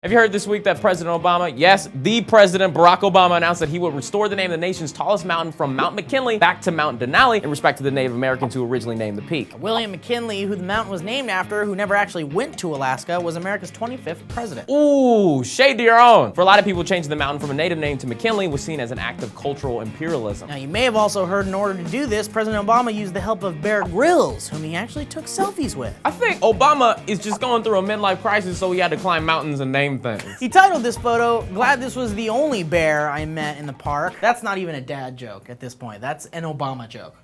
Have you heard this week that President Obama, yes, the President Barack Obama, announced that he would restore the name of the nation's tallest mountain from Mount McKinley back to Mount Denali in respect to the Native Americans who originally named the peak. William McKinley, who the mountain was named after, who never actually went to Alaska, was America's 25th president. Ooh, shade to your own. For a lot of people, changing the mountain from a native name to McKinley was seen as an act of cultural imperialism. Now, you may have also heard in order to do this, President Obama used the help of Bear Grylls, whom he actually took selfies with. I think Obama is just going through a midlife crisis, so he had to climb mountains and name things. He titled this photo, "Glad this was the only bear I met in the park." That's not even a dad joke at this point. That's an Obama joke.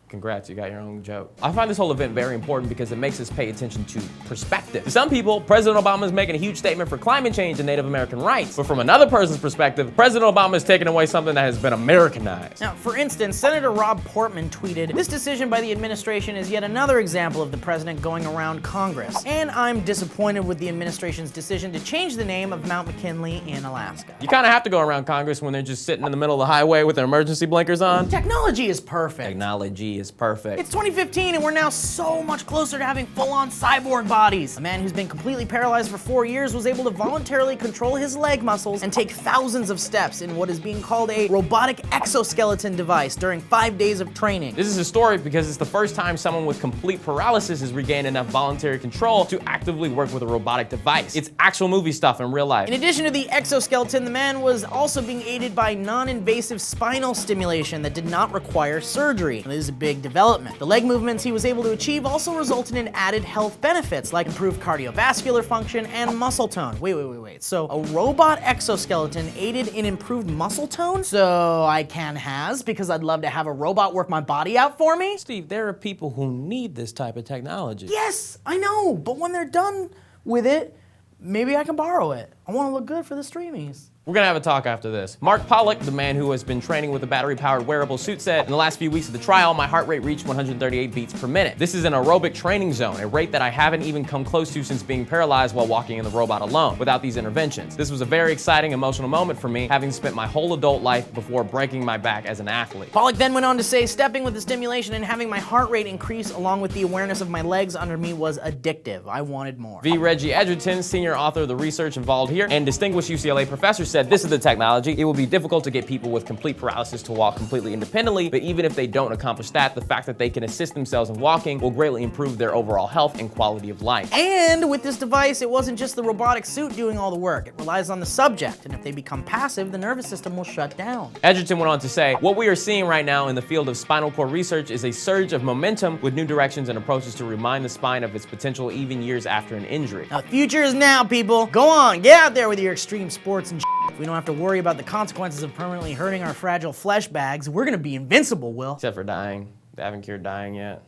Congrats, you got your own joke. I find this whole event very important because it makes us pay attention to perspective. To some people, President Obama is making a huge statement for climate change and Native American rights. But from another person's perspective, President Obama is taking away something that has been Americanized. Now, for instance, Senator Rob Portman tweeted, "This decision by the administration is yet another example of the president going around Congress. And I'm disappointed with the administration's decision to change the name of Mount McKinley in Alaska." You kind of have to go around Congress when they're just sitting in the middle of the highway with their emergency blinkers on. Technology is perfect. Technology is perfect. It's 2015 and we're now so much closer to having full-on cyborg bodies. A man who's been completely paralyzed for 4 years was able to voluntarily control his leg muscles and take thousands of steps in what is being called a robotic exoskeleton device during 5 days of training. This is historic because it's the first time someone with complete paralysis has regained enough voluntary control to actively work with a robotic device. It's actual movie stuff in real life. In addition to the exoskeleton, the man was also being aided by non-invasive spinal stimulation that did not require surgery. This is a big development. The leg movements he was able to achieve also resulted in added health benefits like improved cardiovascular function and muscle tone. Wait. So a robot exoskeleton aided in improved muscle tone? So I can has because I'd love to have a robot work my body out for me? Steve, there are people who need this type of technology. Yes, I know, but when they're done with it, maybe I can borrow it. I want to look good for the streamies. We're gonna have a talk after this. Mark Pollock, the man who has been training with a battery-powered wearable suit, said, "In the last few weeks of the trial, my heart rate reached 138 beats per minute. This is an aerobic training zone, a rate that I haven't even come close to since being paralyzed while walking in the robot alone, without these interventions. This was a very exciting, emotional moment for me, having spent my whole adult life before breaking my back as an athlete." Pollock then went on to say, "Stepping with the stimulation and having my heart rate increase along with the awareness of my legs under me was addictive. I wanted more." V. Reggie Edgerton, senior author of the research involved here and distinguished UCLA professor, said, "This is the technology. It will be difficult to get people with complete paralysis to walk completely independently, but even if they don't accomplish that, the fact that they can assist themselves in walking will greatly improve their overall health and quality of life." And with this device, it wasn't just the robotic suit doing all the work. It relies on the subject, and if they become passive, the nervous system will shut down. Edgerton went on to say, "What we are seeing right now in the field of spinal cord research is a surge of momentum with new directions and approaches to remind the spine of its potential even years after an injury." Now, the future is now, people. Go on, get out there with your extreme sports and shit. We don't have to worry about the consequences of permanently hurting our fragile flesh bags. We're gonna be invincible, Will. Except for dying. They haven't cured dying yet.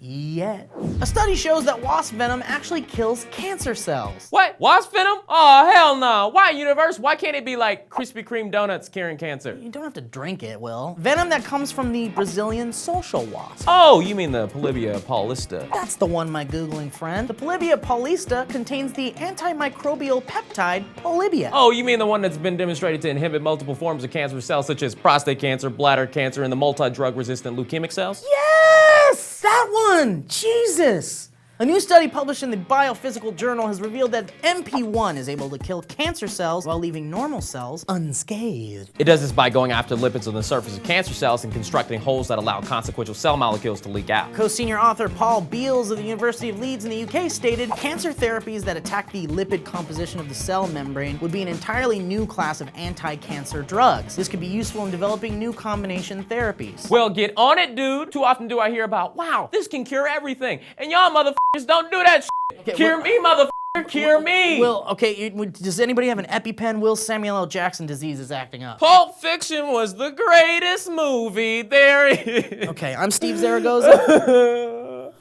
Yet. A study shows that wasp venom actually kills cancer cells. What? Wasp venom? Oh, hell no. Why, universe? Why can't it be like Krispy Kreme donuts curing cancer? You don't have to drink it, Will. Venom that comes from the Brazilian social wasp. Oh, you mean the Polybia paulista. That's the one, my Googling friend. The Polybia paulista contains the antimicrobial peptide Polybia. Oh, you mean the one that's been demonstrated to inhibit multiple forms of cancer cells such as prostate cancer, bladder cancer, and the multi-drug resistant leukemic cells? Yes! That one! Jesus! A new study published in the Biophysical Journal has revealed that MP1 is able to kill cancer cells while leaving normal cells unscathed. It does this by going after lipids on the surface of cancer cells and constructing holes that allow consequential cell molecules to leak out. Co-senior author Paul Beals of the University of Leeds in the UK stated, "Cancer therapies that attack the lipid composition of the cell membrane would be an entirely new class of anti-cancer drugs. This could be useful in developing new combination therapies." Well, get on it, dude. Too often do I hear about, wow, this can cure everything. And y'all motherfuckers don't do that shit. Okay, Cure me, motherfucker, cure me. Will, okay, does anybody have an EpiPen? Will, Samuel L. Jackson disease is acting up. Pulp Fiction was the greatest movie there is. Okay, I'm Steve Zaragoza.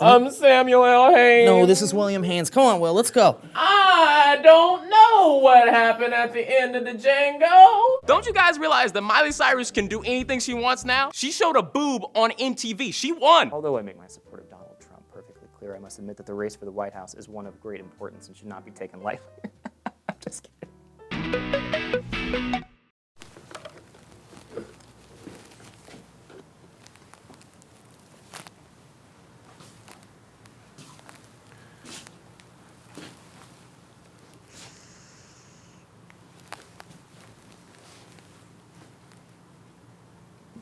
I'm Samuel L. Haynes. No, this is William Haynes. Come on, Will, let's go. I don't know what happened at the end of the Django. Don't you guys realize that Miley Cyrus can do anything she wants now? She showed a boob on MTV. She won. Although I make my support of Donald Trump perfectly clear, I must admit that the race for the White House is one of great importance and should not be taken lightly. I'm just kidding.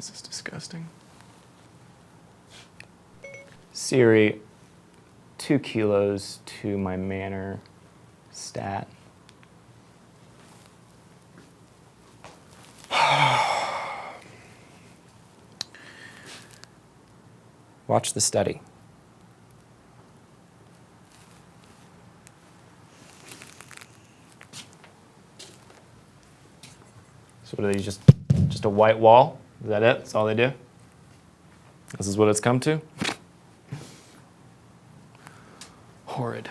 This is disgusting. Siri, 2 kilos to my manor stat. Watch the study. So what are these, just a white wall? Is that it? That's all they do? This is what it's come to? Horrid.